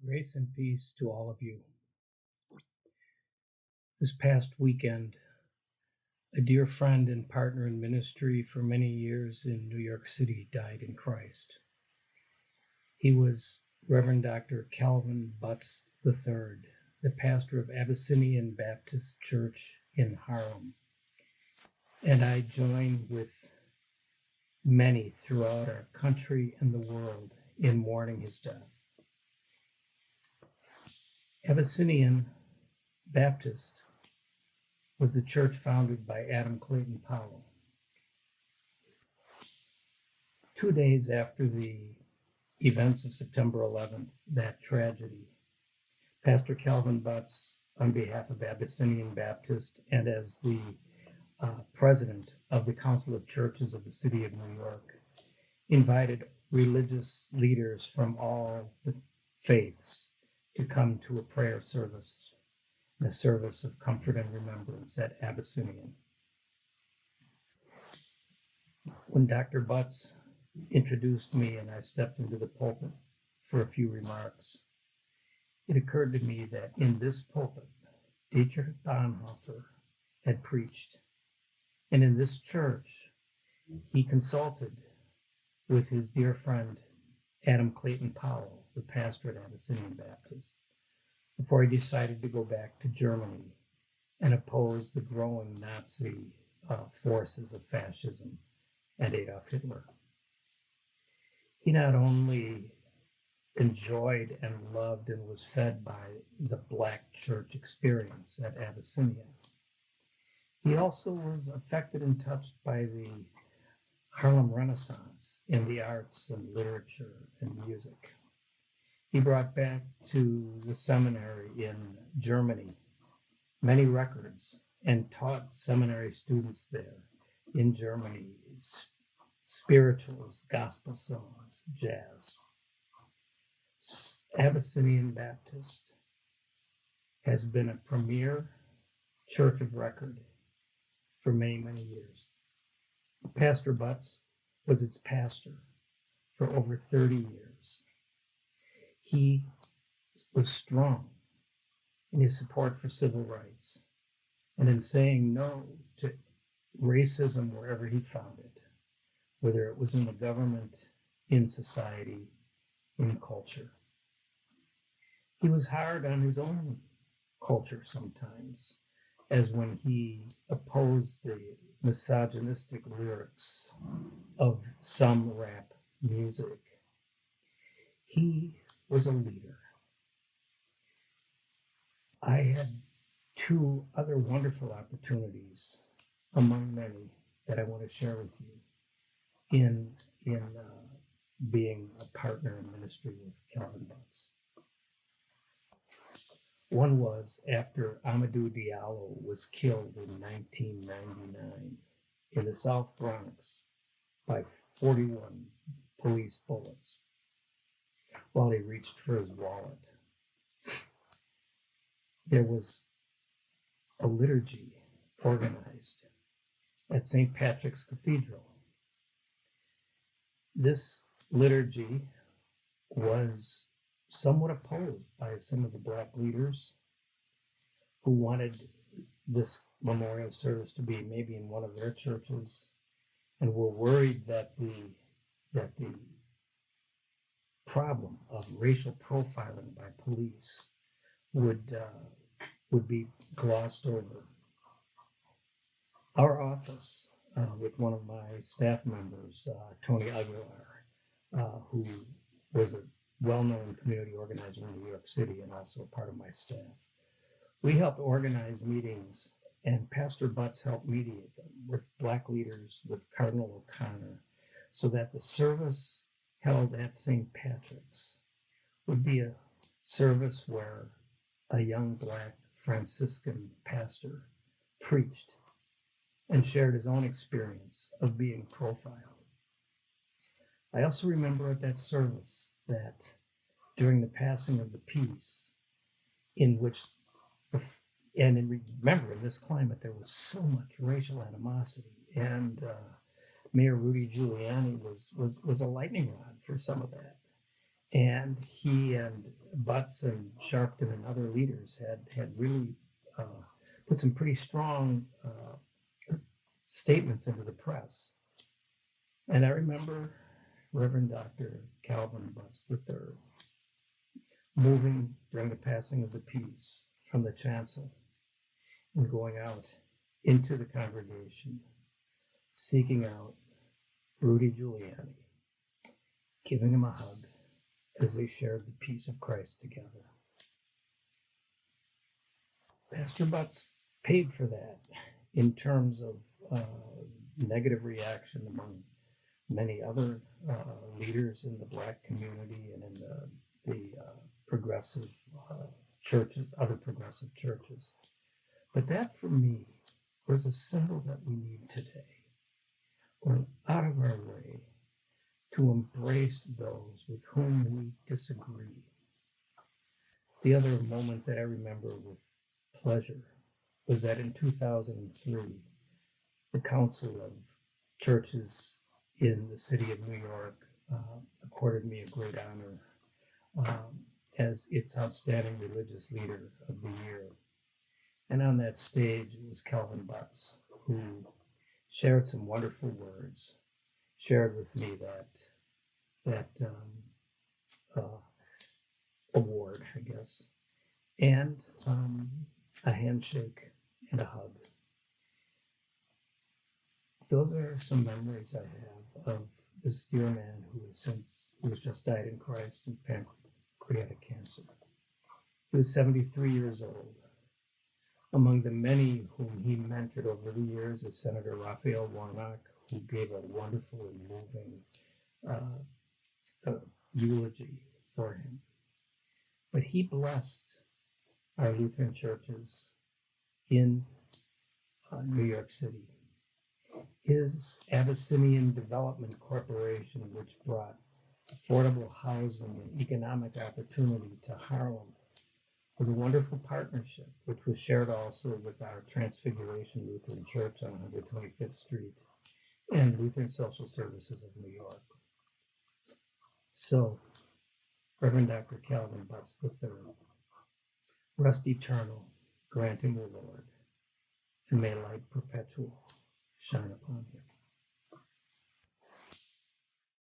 Grace and peace to all of you. This past weekend, a dear friend and partner in ministry for many years in New York City died in Christ. He was Reverend Dr. Calvin Butts III, the pastor of Abyssinian Baptist Church in Harlem. And I join with many throughout our country and the world in mourning his death. Abyssinian Baptist was the church founded by Adam Clayton Powell. 2 days after the events of September 11th, that tragedy, Pastor Calvin Butts, on behalf of Abyssinian Baptist and as the president of the Council of Churches of the City of New York, invited religious leaders from all the faiths to come to a prayer service, a service of comfort and remembrance at Abyssinian. When Dr. Butts introduced me and I stepped into the pulpit for a few remarks, it occurred to me that in this pulpit, Dietrich Bonhoeffer had preached. And in this church, he consulted with his dear friend, Adam Clayton Powell, the pastor at Abyssinian Baptist, before he decided to go back to Germany and oppose the growing Nazi forces of fascism and Adolf Hitler. He not only enjoyed and loved and was fed by the Black church experience at Abyssinian, he also was affected and touched by the Harlem Renaissance in the arts and literature and music. He brought back to the seminary in Germany many records and taught seminary students there in Germany spirituals, gospel songs, jazz. Abyssinian Baptist has been a premier church of record for many, many years. Pastor Butts was its pastor for over 30 years. He was strong in his support for civil rights and in saying no to racism wherever he found it, whether it was in the government, in society, in culture. He was hard on his own culture sometimes, as when he opposed the misogynistic lyrics of some rap music. He was a leader. I had two other wonderful opportunities among many that I want to share with you in being a partner in ministry with Calvin Butts. One was after Amadou Diallo was killed in 1999 in the South Bronx by 41 police bullets while he reached for his wallet. There was a liturgy organized at St. Patrick's Cathedral. This liturgy was somewhat opposed by some of the Black leaders who wanted this memorial service to be maybe in one of their churches and were worried that the problem of racial profiling by police would be glossed over. Our office, with one of my staff members, Tony Aguilar, who was a well-known community organizer in New York City and also a part of my staff, we helped organize meetings, and Pastor Butts helped mediate them with Black leaders, with Cardinal O'Connor, so that the service held at St. Patrick's would be a service where a young Black Franciscan pastor preached and shared his own experience of being profiled. I also remember at that service that during the passing of the peace, in which, remember, in this climate, there was so much racial animosity, and Mayor Rudy Giuliani was a lightning rod for some of that. And he and Butts and Sharpton and other leaders had really put some pretty strong statements into the press. And I remember Reverend Dr. Calvin Butts III moving during the passing of the peace from the chancel and going out into the congregation, seeking out Rudy Giuliani, giving him a hug as they shared the peace of Christ together. Pastor Butts paid for that in terms of negative reaction among many other leaders in the Black community and in the progressive churches, other progressive churches. But that, for me, was a symbol that we need today. Going out of our way to embrace those with whom we disagree. The other moment that I remember with pleasure was that in 2003, the Council of Churches in the city of New York accorded me a great honor as its outstanding religious leader of the year. And on that stage, it was Calvin Butts, who shared some wonderful words, shared with me that award, I guess, and a handshake and a hug. Those are some memories I have of this dear man who has just died in Christ of pancreatic cancer. He was 73 years old. Among the many whom he mentored over the years is Senator Raphael Warnock, who gave a wonderful and moving eulogy for him. But he blessed our Lutheran churches in New York City. His Abyssinian Development Corporation, which brought affordable housing and economic opportunity to Harlem, was a wonderful partnership, which was shared also with our Transfiguration Lutheran Church on 125th Street and Lutheran Social Services of New York. So, Reverend Dr. Calvin Butts III, rest eternal, grant him the Lord, and may light perpetual shine upon him.